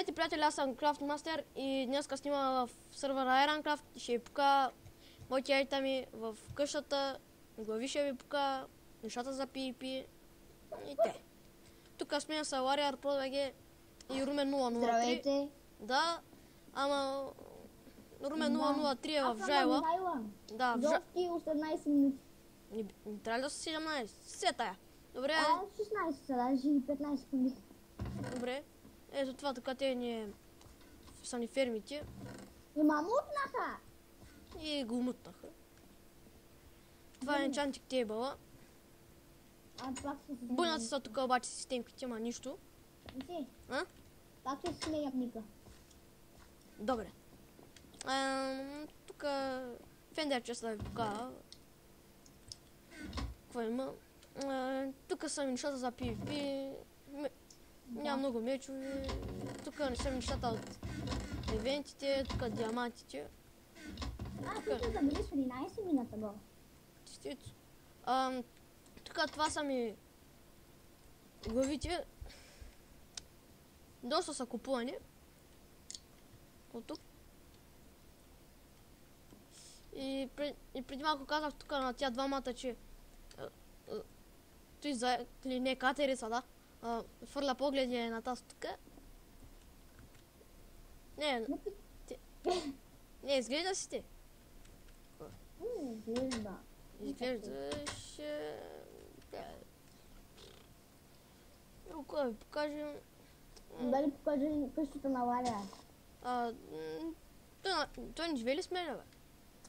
Здравейте, приятели, аз съм Craftmaster и днеска снимам в сервера Ironcraft и ще ви покажа моите айтеми в къщата, глави ще ви покажа, нещата за PvP и те. Тук сме с Warrior Pro BG и Румен 003. Здравейте! Да, ама Румен 003 е в Жайла. Да, в Жайла. 18 минути. Не трябва да са 17, все тая. Добре. 16 са, даже и 15 секунди. Добре. Ето това така те са ни фермите. И мамутнаха! И го мутнаха. Това е Enchanting Table. Бънат са тук обаче системките, ама нищо. Си, А? пак ще си сменя книга. Добре. Тук Fender Chest да ви покажа. Какво има? Тук са нещата за PvP. Няма много мечове. Тук не са нещата от евентите, тук диамантите. Тук са били с 11 минута го. Честито. Тук това са ми главите. Доста са купувани. От тук. И преди малко казах тук на тя двамата, че той за или не катерица, да. Фърля погледи на тази тук. Не, изглежда си те. Изглежда. Изглеждаш... Ако да ви покажем... Дали покажи къщата на Валя? Той не живее ли с мен, бе?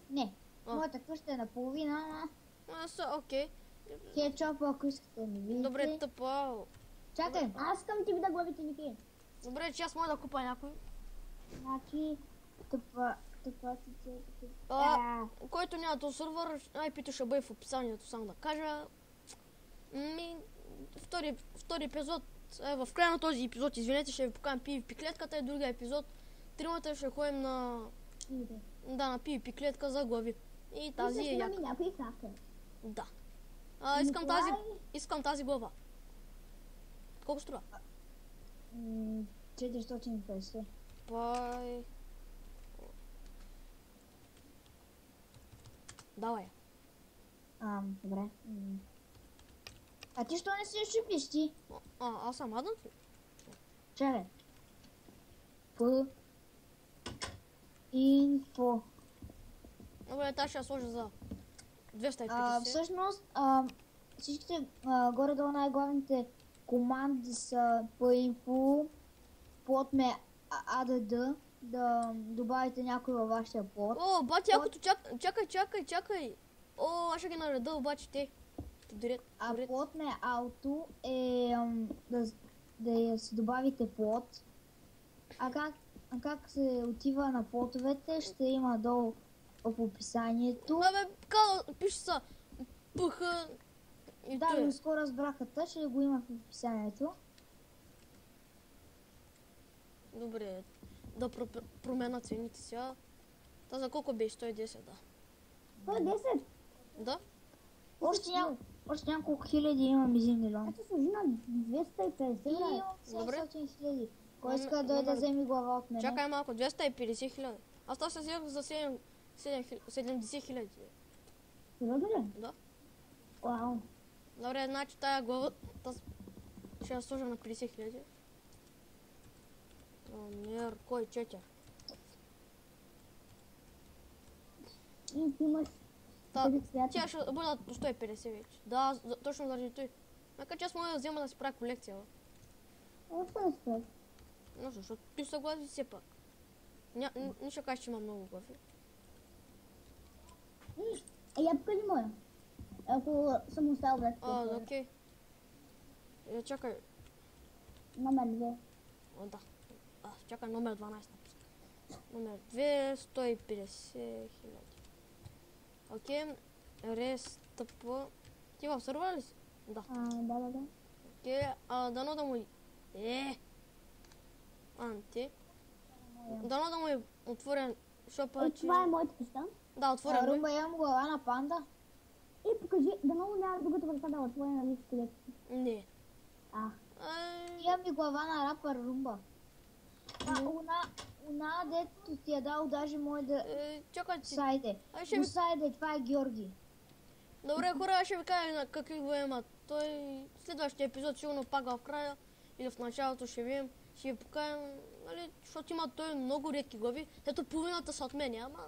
Не. Моята къща е наполовина, окей. Кетчуп, ако искате да ми видите. Добре, тъпа. Чакай, аз искам ти да главите, Ники. Добре, че аз мога да купа някой. Значи, тъпа си че... Който няма този сервер, IP-то ще бъде в описанието, само да кажа. Втори епизод, в края на този епизод, извинете, ще ви покажем PvP клетката и другия епизод. Тримата ще ходим на... Да, на PvP клетка за глави. И тази е яка. Някой хакер. Да. Искам тази глава. Колко струва? 450. Пай... Давай. Добре. А ти що не си шипиш ти? Аз съм адънт ли? Чакай. Инфо. Добре, тази ще я сложа за 250. Всъщност, всичките горе-долу най-главните команди са по инфо, плот ме ADD, да добавите някой във вашия плот. О, бати, якото чакай. О, аз ще ги нареда, обаче те дорят. Плот ме ауто е да си добавите плот. Как се отива на плотовете, ще има долу в описанието. Пише са ПХ и да, но скоро разбраха тъч, ще го има в описанието. Добре, да променя цените сега. Та за колко беше? 110, да. 110? Да. Още няколко хиляди имам 1 милион. Ето служи на 250, и имам 700 хиляди. Кой иска да вземе глава от мен? Чакай малко, 250 хиляди. Аз това се взех за 70 хиляди. Сериозно ли? Да. Вау. Добре, значи тая глава ще я сложа на 50 хиляди. Кой четя? И ти имаш... Тя ще бъдат до 150 вече. Да, точно заради той. Нека че аз мога да взема да си правя колекция. Още не спреш. Но защото ти съгласи все пак. Не ще кажеш, че има много глави. Я покажи моя. Ако съм оставил брат. Окей. Чакай. Номер 2. Да. Чакай, номер 12 написка. Номер 2, 150 хиляди. Окей. Рестъпа. Ти в сервера ли си? Да. Да. Окей, дано да му... Анти. Дано да му е отворен шопа, че... Това е моята къща. Да, отворен го. Румба, имам глава на панда. Покажи, дано няма другата врата да отворя на лист скелет. Не. Имам и глава на рапър Румба. Она, дето ти я дал, даже може да... Чакай си. Сайде. Сайде, това е Георги. Добре, хора, ще ви кажа какви го имат. Той следващия епизод сигурно пак в края или в началото ще видим. Ще ви покажем, нали, защото има той много редки глави. Ето половината са от мен, ама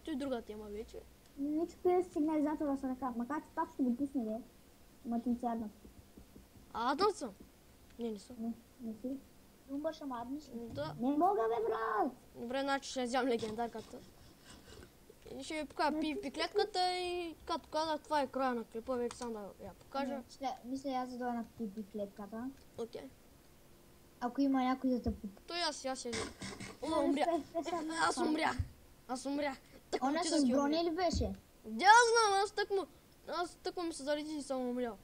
той друга тема вече. Нищо пие сигнализатора с ръка, макар че пак ще го пусне, де. Ма ти сядна. Адам съм. Не съм. Не си. Думба ще маднеш. Да. Не мога, бе, брат! Добре, значи ще взям легендарката. И ще ви покажа PvP клетката и като казах, това е края на клипа, вече сам да я покажа. Мисля, аз задоя на PvP клетката. Окей. Ако има някой да те попа. Той аз я. О, умрях. Аз умрях. Она с броня ли беше? Да, знам, аз тъкмо ми се залети и съм умрял.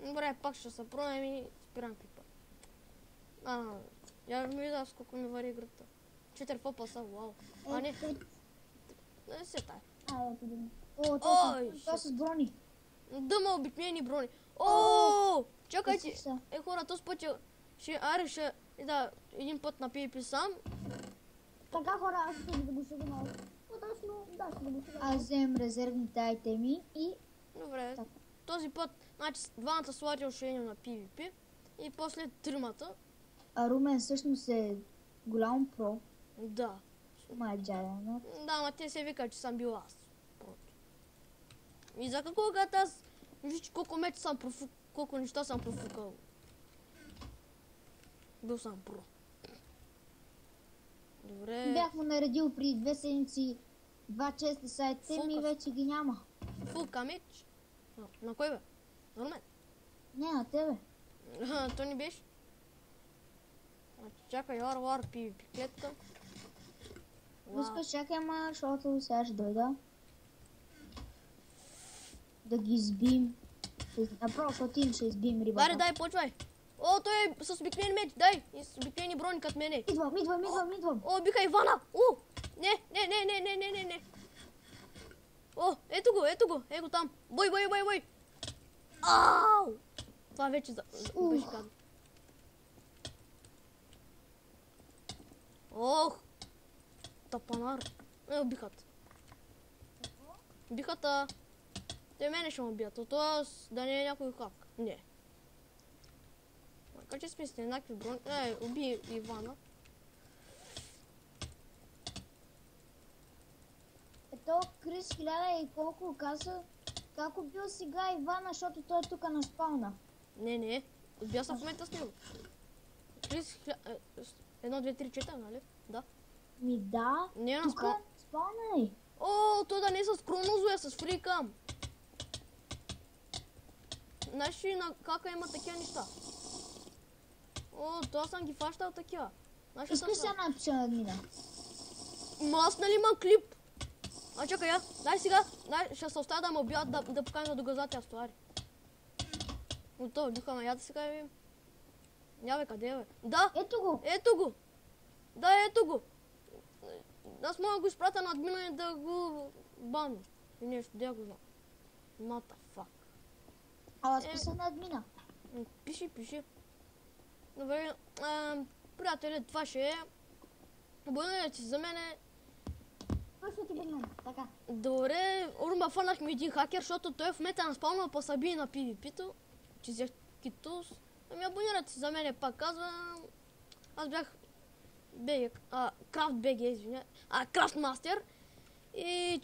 Добре, пак ще се пробвам и спирам клипа. Я ми видя сколко ми вари играта. 4 фопаса, вау. А не. Не се тай. О, това с брони. Дъма обикновени брони. О, чакайте. Хора, този път ще да един път на PvP сам. Така, хора, аз ще да го шуга малко. По-точно, да, ще го шуга. Аз вземем резервните айтеми и... Добре, този път, значи двамата слати ушение на PvP и после тримата. А Румен всъщност е голям про. Да. Ма е джайна. Да, ма те се вика, че съм бил аз. И за какво когато аз виж колко меча съм профукал, колко неща съм профукал. Бил съм про. Добре. Бях му наредил при 2 седмици 2 чести сайта и вече ги няма. Фулка меч? На кой бе? На Румен? Не, на тебе. То не беше. Чакай, вар, PvP клетка. Пускай, чакай, ама, защото сега ще дойда. Да ги избим. Направо, защото им ще избим рибата. Баре, дай, почвай. О, той е с обикновен меч, дай. И с обикновени брони като мене. Идвам. О, биха Ивана. Не. О, ето го, ето там. Бой. Ау! Това вече беше казано. Ох! Тапанар. Бихат. Бихата. Те мене ще ме бият, а това да не е някой хак. Не. Макар че сме с еднакви брони. Уби Ивана. Ето Крис 1000 и колко каза, как убил сега Ивана, защото той е тук на спауна. Не. Убия съм в момента с него. Крис 1, 2, 3, 4, нали? Да. Ми да. Не на тук спауна ли? О, той да не е с Кронозо, е с фрикам. Знаеш ли на кака има такива неща? О, това съм ги фащал такива. Искаш сега напиша на админа? Ма аз нали имам клип? Чакай я, дай сега, ще се оставя да ме убиват, да покажа на доказателство, ари. Готово, духаме, я да сега видим. Нявай, къде е, бе? Да! Ето го! Да, ето го! Аз мога да го изпратя на админа и да го бани. И нещо, да го знам. What the fuck? Аз пиша на админа. Пиши. Добре, приятели, това ще е. Абонирайте се за мене. Така. Добре, Урма фанахме един хакер, защото той в момента на спална посъби на PvP-то. Че взех китус. Ами абонирайте се за мене, пак казвам. Аз бях Крафт BG, извиня. Крафт Мастер. И